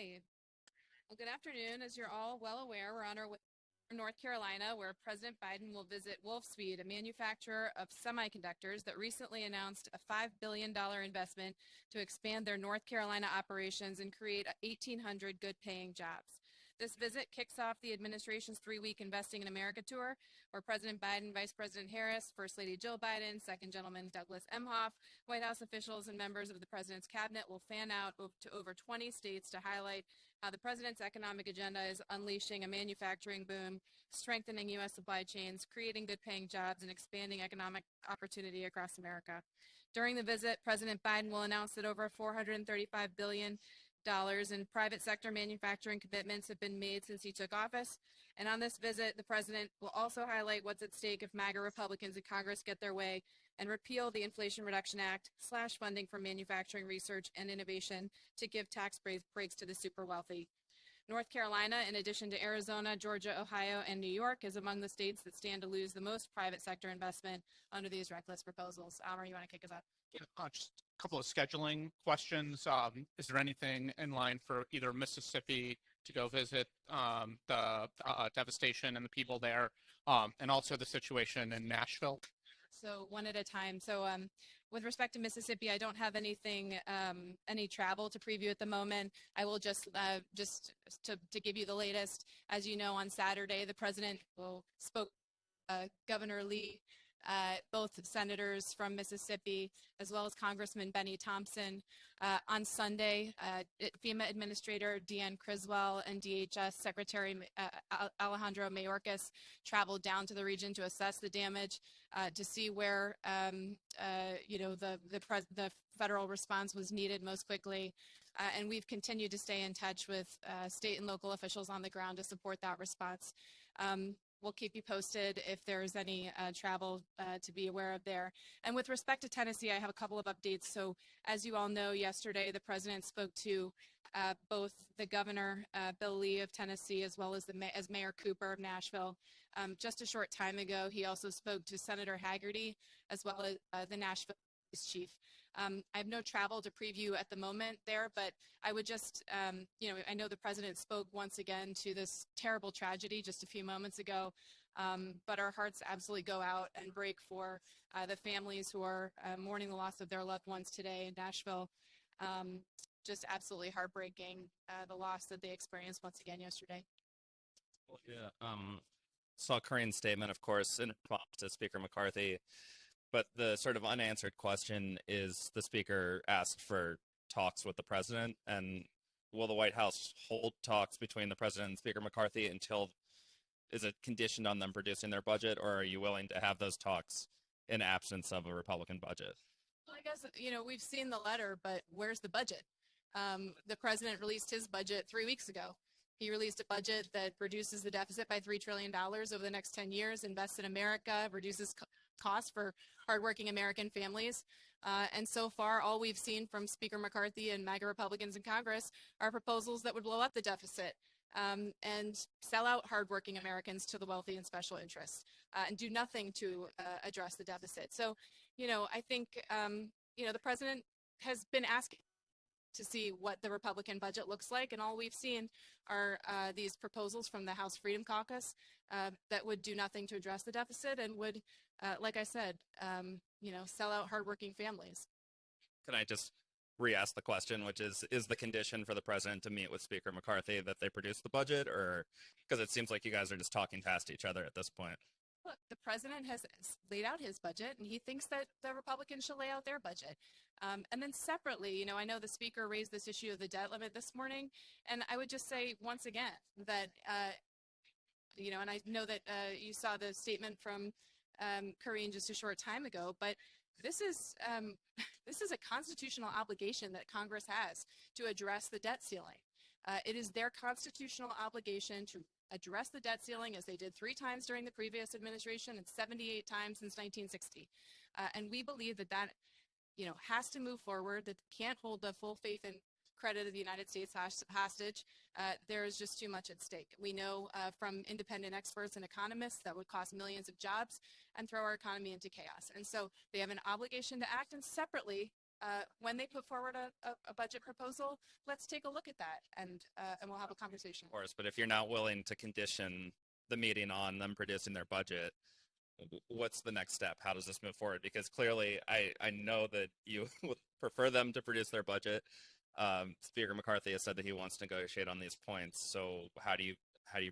Hi. Well, good afternoon. As you're all well aware, we're on our way to North Carolina, where President Biden will visit Wolfspeed, a manufacturer of semiconductors that recently announced a $5 billion investment to expand their North Carolina operations and create 1,800 good-paying jobs. This visit kicks off the administration's three-week Investing in America tour, where President Biden, Vice President Harris, First Lady Jill Biden, Second Gentleman Douglas Emhoff, White House officials, and members of the president's cabinet will fan out to over 20 states to highlight how the president's economic agenda is unleashing a manufacturing boom, strengthening U.S. supply chains, creating good-paying jobs, and expanding economic opportunity across America. During the visit, President Biden will announce that over $435 billion in private sector manufacturing commitments have been made since he took office. And on this visit, the president will also highlight what's at stake if MAGA Republicans in Congress get their way and repeal the Inflation Reduction Act, slash funding for manufacturing research and innovation to give tax breaks to the super wealthy. North Carolina, in addition to Arizona, Georgia, Ohio, and New York, is among the states that stand to lose the most private sector investment under these reckless proposals. Almer, you want to kick us off? Yeah, just a couple of scheduling questions. Is there anything in line for either Mississippi to go visit the devastation and the people there, and also the situation in Nashville? So one at a time. So with respect to Mississippi, I don't have anything, any travel to preview at the moment. I will just to give you the latest. As you know, on Saturday, the president spoke Governor Lee, both senators from Mississippi, as well as Congressman Benny Thompson. On Sunday, FEMA Administrator Deanne Criswell and DHS Secretary Alejandro Mayorkas traveled down to the region to assess the damage, to see where the federal response was needed most quickly. And we've continued to stay in touch with state and local officials on the ground to support that response. We'll keep you posted if there's any travel to be aware of there. And with respect to Tennessee, I have a couple of updates. So as you all know, yesterday the president spoke to both the governor, Bill Lee of Tennessee, as well as Mayor Cooper of Nashville. Just a short time ago, he also spoke to Senator Hagerty, as well as the Nashville police chief. I have no travel to preview at the moment there, but I would just, I know the president spoke once again to this terrible tragedy just a few moments ago, but our hearts absolutely go out and break for the families who are mourning the loss of their loved ones today in Nashville. Just absolutely heartbreaking, the loss that they experienced once again yesterday. Yeah, saw Corinne's statement, of course, in response to Speaker McCarthy. But the sort of unanswered question is, the speaker asked for talks with the president, and will the White House hold talks between the president and Speaker McCarthy until, is it conditioned on them producing their budget, or are you willing to have those talks in absence of a Republican budget? Well, I guess, we've seen the letter, but where's the budget? The president released his budget 3 weeks ago. He released a budget that reduces the deficit by $3 trillion over the next 10 years, invests in America, reduces costs for hardworking American families. And so far, all we've seen from Speaker McCarthy and MAGA Republicans in Congress are proposals that would blow up the deficit and sell out hardworking Americans to the wealthy and special interests, and do nothing to address the deficit. So, I think, the president has been asking to see what the Republican budget looks like, and all we've seen are these proposals from the House Freedom Caucus that would do nothing to address the deficit and would, like I said, sell out hardworking families. Can I just re-ask the question, which is the condition for the president to meet with Speaker McCarthy that they produce the budget, or because it seems like you guys are just talking past each other at this point? Look, the president has laid out his budget, and he thinks that the Republicans should lay out their budget. And then separately, I know the speaker raised this issue of the debt limit this morning, and I would just say once again that, and I know that you saw the statement from Karine just a short time ago, but this is a constitutional obligation that Congress has to address the debt ceiling. It is their constitutional obligation to address the debt ceiling, as they did 3 times during the previous administration and 78 times since 1960. And we believe that has to move forward, that can't hold the full faith and credit of the United States hostage. There is just too much at stake. We know from independent experts and economists that would cost millions of jobs and throw our economy into chaos. And so they have an obligation to act, and separately, when they put forward a budget proposal, let's take a look at that and we'll have a conversation. Of course, but if you're not willing to condition the meeting on them producing their budget, what's the next step? How does this move forward? Because clearly, I know that you would prefer them to produce their budget. Speaker McCarthy has said that he wants to negotiate on these points. So how do you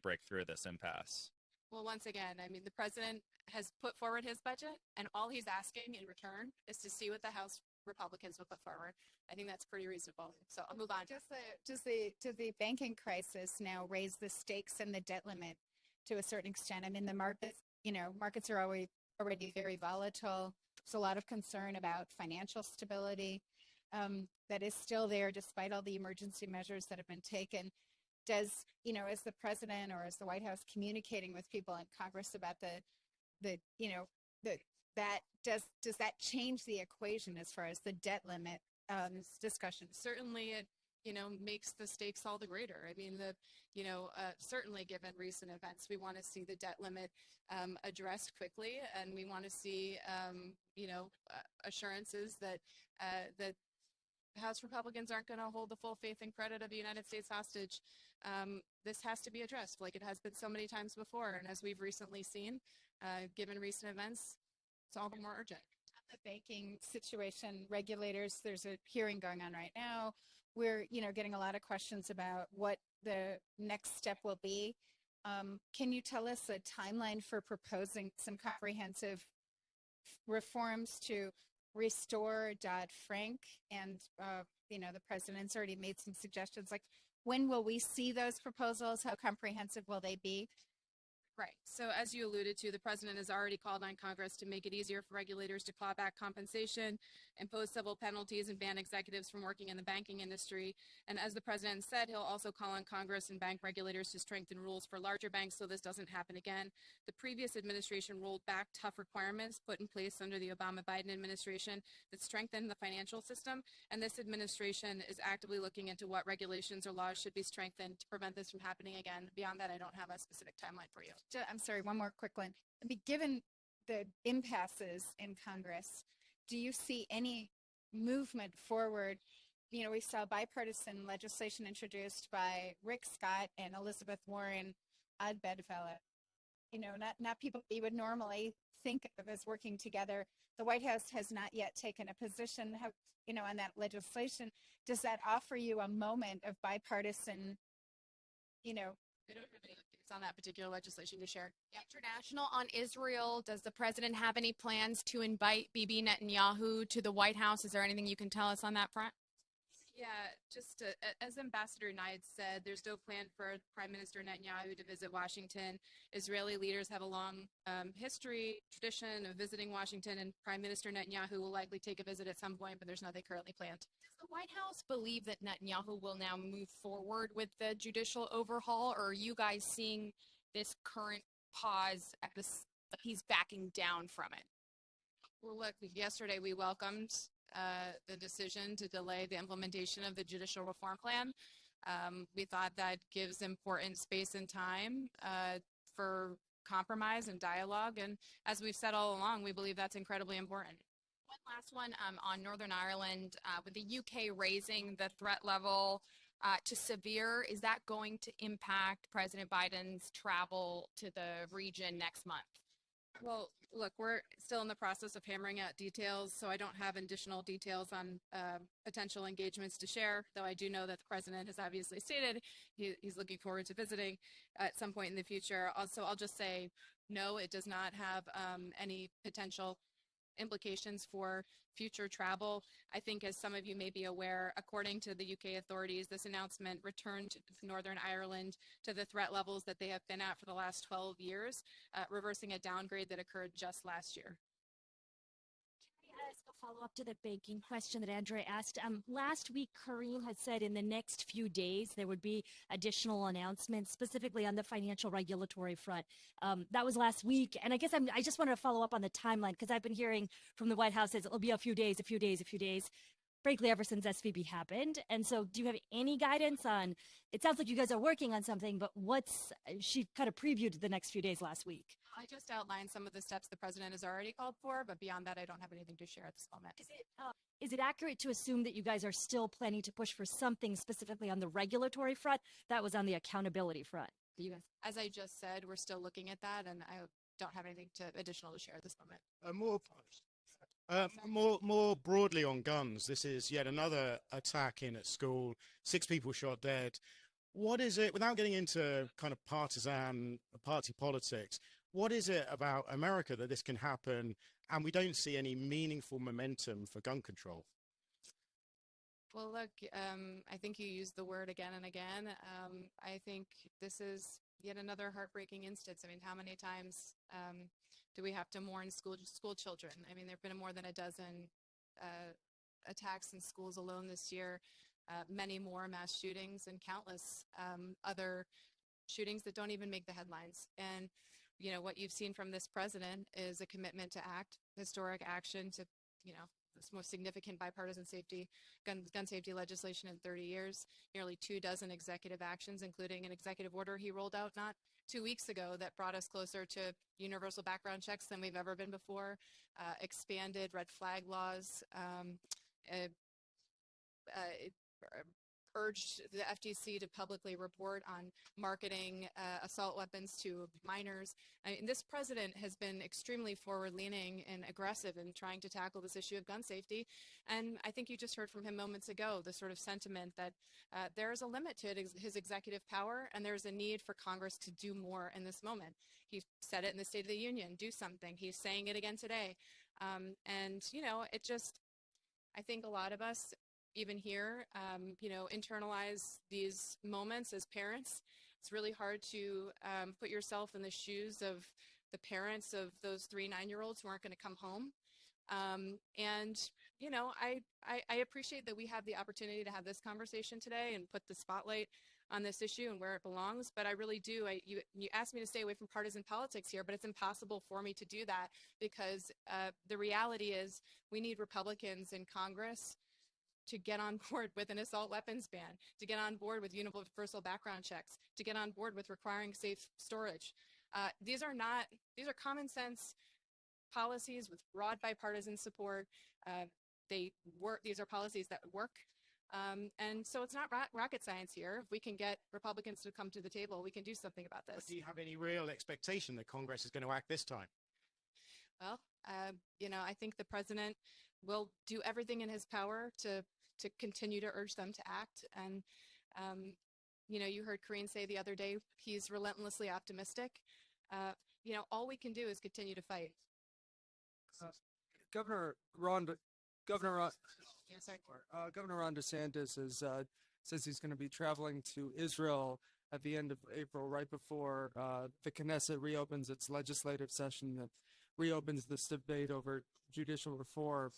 break through this impasse? Well, once again, I mean, the president has put forward his budget, and all he's asking in return is to see what the House Republicans will put forward. I think that's pretty reasonable. So I'll move on. Does the banking crisis now raise the stakes and the debt limit to a certain extent? I mean, the markets are already very volatile. There's a lot of concern about financial stability that is still there despite all the emergency measures that have been taken. Does, is the president or is the White House communicating with people in Congress about does that change the equation as far as the debt limit discussion? Certainly it, makes the stakes all the greater. I mean, certainly given recent events, we want to see the debt limit addressed quickly, and we want to see, assurances that House Republicans aren't going to hold the full faith and credit of the United States hostage. This has to be addressed like it has been so many times before. And as we've recently seen, given recent events, it's all the more urgent. The banking situation, regulators, there's a hearing going on right now. We're, getting a lot of questions about what the next step will be. Can you tell us a timeline for proposing some comprehensive reforms to restore Dodd-Frank? And, the president's already made some suggestions. Like, when will we see those proposals? How comprehensive will they be? Right. So as you alluded to, the president has already called on Congress to make it easier for regulators to claw back compensation, impose civil penalties, and ban executives from working in the banking industry. And as the president said, he'll also call on Congress and bank regulators to strengthen rules for larger banks so this doesn't happen again. The previous administration rolled back tough requirements put in place under the Obama-Biden administration that strengthened the financial system. And this administration is actively looking into what regulations or laws should be strengthened to prevent this from happening again. Beyond that, I don't have a specific timeline for you. I'm sorry, one more quick one. I mean, given the impasses in Congress, do you see any movement forward? We saw bipartisan legislation introduced by Rick Scott and Elizabeth Warren, odd bedfellow. Not people you would normally think of as working together. The White House has not yet taken a position, on that legislation. Does that offer you a moment of bipartisan, I don't have any updates on that particular legislation to share. International on Israel. Does the president have any plans to invite Bibi Netanyahu to the White House? Is there anything you can tell us on that front? Yeah, just as Ambassador Knight said, there's no plan for Prime Minister Netanyahu to visit Washington. Israeli leaders have a long tradition of visiting Washington, and Prime Minister Netanyahu will likely take a visit at some point, but there's nothing currently planned. Does the White House believe that Netanyahu will now move forward with the judicial overhaul, or are you guys seeing this current pause at this, he's backing down from it? Well, look, yesterday we welcomed the decision to delay the implementation of the judicial reform plan. We thought that gives important space and time for compromise and dialogue. And as we've said all along, we believe that's incredibly important. One last one on Northern Ireland, with the UK raising the threat level to severe, is that going to impact President Biden's travel to the region next month? Well, look, we're still in the process of hammering out details, so I don't have additional details on potential engagements to share, though I do know that the president has obviously stated he's looking forward to visiting at some point in the future. Also, I'll just say, no, it does not have any potential implications for future travel. I think, as some of you may be aware, according to the UK authorities, this announcement returned Northern Ireland to the threat levels that they have been at for the last 12 years, reversing a downgrade that occurred just last year. Can I ask a follow-up to the banking question that Andrea asked? Last week, Kareem had said in the next few days there would be additional announcements, specifically on the financial regulatory front. That was last week, and I guess I just wanted to follow up on the timeline, because I've been hearing from the White House that it'll be a few days. frankly, ever since SVB happened. And so do you have any guidance on, it sounds like you guys are working on something, but she kind of previewed the next few days last week. I just outlined some of the steps the president has already called for, but beyond that, I don't have anything to share at this moment. Is it accurate to assume that you guys are still planning to push for something specifically on the regulatory front? That was on the accountability front. You guys. As I just said, we're still looking at that, and I don't have anything additional to share at this moment. More broadly on guns, this is yet another attack in at school. 6 people shot dead. What is it, without getting into kind of partisan party politics, what is it about America that this can happen and we don't see any meaningful momentum for gun control? Well, look, I think you used the word again and again. I think this is yet another heartbreaking instance. I mean, how many times do we have to mourn school children? I mean, there have been more than a dozen attacks in schools alone this year, many more mass shootings, and countless other shootings that don't even make the headlines. And you know, what you've seen from this president is a commitment to act, historic action to, you know, this most significant bipartisan gun safety legislation in 30 years, nearly 24 executive actions, including an executive order he rolled out not 2 weeks ago that brought us closer to universal background checks than we've ever been before, expanded red flag laws, urged the FTC to publicly report on marketing assault weapons to minors. I mean, this president has been extremely forward-leaning and aggressive in trying to tackle this issue of gun safety. And I think you just heard from him moments ago the sort of sentiment that there is a limit to his executive power, and there's a need for Congress to do more in this moment. He said it in the State of the Union, do something. He's saying it again today. And, you know, I think a lot of us, even here, you know, internalize these moments as parents. It's really hard to put yourself in the shoes of the parents of those 3 9-year-olds who aren't going to come home. And, you know, I appreciate that we have the opportunity to have this conversation today and put the spotlight on this issue and where it belongs. But I really do. You asked me to stay away from partisan politics here, but it's impossible for me to do that because the reality is we need Republicans in Congress to get on board with an assault weapons ban, to get on board with universal background checks, to get on board with requiring safe storage. These are common sense policies with broad bipartisan support. These are policies that work. And so it's not rocket science here. If we can get Republicans to come to the table, we can do something about this. But do you have any real expectation that Congress is going to act this time? Well, you know, I think the president will do everything in his power to continue to urge them to act. And, you know, you heard Karine say the other day, he's relentlessly optimistic. You know, all we can do is continue to fight. Governor Ron DeSantis says he's going to be traveling to Israel at the end of April, right before the Knesset reopens its legislative session that reopens this debate over judicial reform.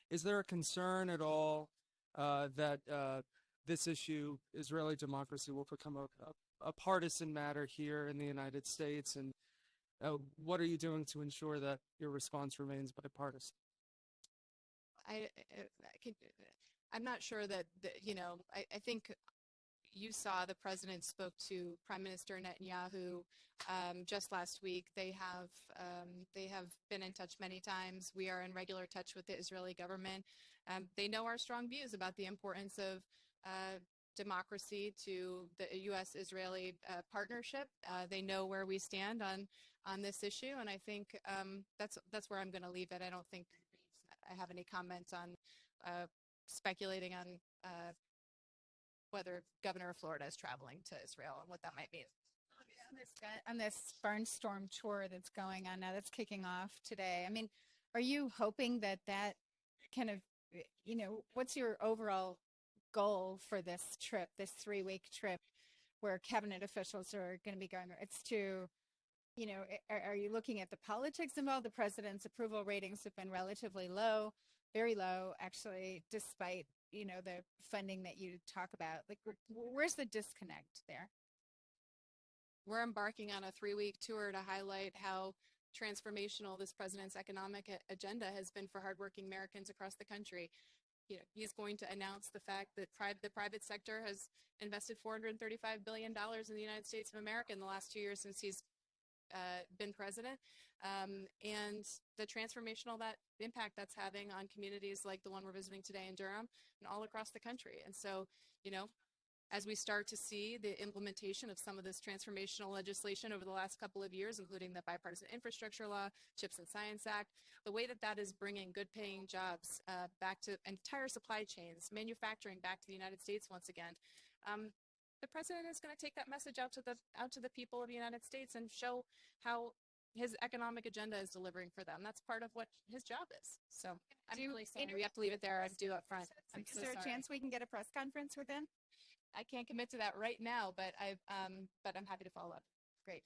Is there a concern at all that this issue, Israeli democracy, will become a partisan matter here in the United States? And what are you doing to ensure that your response remains bipartisan? I'm not sure that, you know, I think you saw the president spoke to Prime Minister Netanyahu just last week. They have been in touch many times. We are in regular touch with the Israeli government. They know our strong views about the importance of democracy to the U.S.-Israeli partnership. They know where we stand on this issue, and I think that's where I'm going to leave it. I don't think I have any comments on speculating on whether Governor of Florida is traveling to Israel and what that might mean. On this Barnstorm tour that's going on now, that's kicking off today. I mean, are you hoping that kind of, you know, what's your overall goal for this trip, this 3-week trip where cabinet officials are going to be going? It's to, you know, are you looking at the politics involved? The president's approval ratings have been relatively low, very low, actually, despite, you know, the funding that you talk about. Like, where's the disconnect there? We're embarking on a 3-week tour to highlight how transformational this president's economic agenda has been for hardworking Americans across the country. he's going to announce the fact that the private sector has invested $435 billion in the United States of America in the last 2 years since he's been president, and the transformational impact that's having on communities like the one we're visiting today in Durham and all across the country. And so, as we start to see the implementation of some of this transformational legislation over the last couple of years, including the Bipartisan Infrastructure Law, CHIPS and Science Act, the way that is bringing good-paying jobs back to entire supply chains, manufacturing back to the United States once again, the president is going to take that message out to the people of the United States and show how his economic agenda is delivering for them. That's part of what his job is. So I'm really sorry. We have to leave it there. I'm due up front. I'm so Is there a sorry. chance we can get a press conference with him? I can't commit to that right now, but I'm happy to follow up. Great.